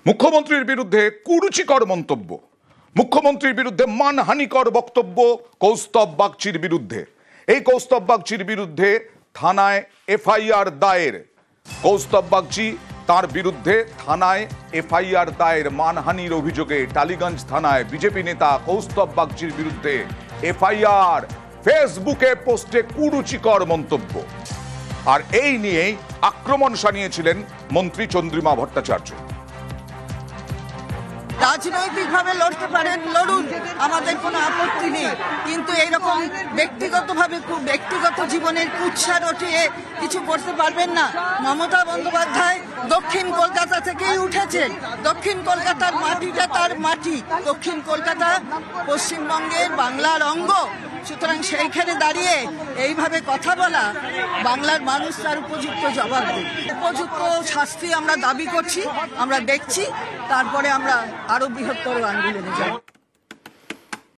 মুখ্যমন্ত্রীর বিরুদ্ধে কুরুচিকর মন্তব্য, মুখ্যমন্ত্রীর বিরুদ্ধে মানহানিকর বক্তব্য কৌস্তব বাগচির বিরুদ্ধে। এই কৌস্তব বাগচির বিরুদ্ধে থানায় এফআইআর দায়ের। কৌস্তব বাগচি তার বিরুদ্ধে থানায় এফআইআর দায়ের মানহানির অভিযোগে। টালিগঞ্জ থানায় বিজেপি নেতা কৌস্তব বাগচির বিরুদ্ধে এফআইআর। ফেসবুকে পোস্টে কুরুচিকর মন্তব্য, আর এই নিয়েই আক্রমণ শানিয়েছিলেন মন্ত্রী চন্দ্রিমা ভট্টাচার্য। রাজনৈতিকভাবে লড়তে পারেন, লড়ুন, আমাদের কোনো আপত্তি নেই, কিন্তু এইরকম ব্যক্তিগতভাবে খুব ব্যক্তিগত জীবনের কুৎসা রটিয়ে কিছু করতে পারবেন না। মমতা বন্দ্যোপাধ্যায় দক্ষিণ কলকাতা থেকেই উঠেছেন। দক্ষিণ কলকাতার মাটিটা তার মাটি, দক্ষিণ কলকাতা পশ্চিমবঙ্গের বাংলার অঙ্গ। সুতরাং সেইখানে দাঁড়িয়ে এইভাবে কথা বলা, বাংলার মানুষ তার উপযুক্ত জবাব দেবে। উপযুক্ত শাস্তি আমরা দাবি করছি, আমরা দেখছি, তারপরে আমরা আরো বৃহত্তর আন্দোলনে যাব।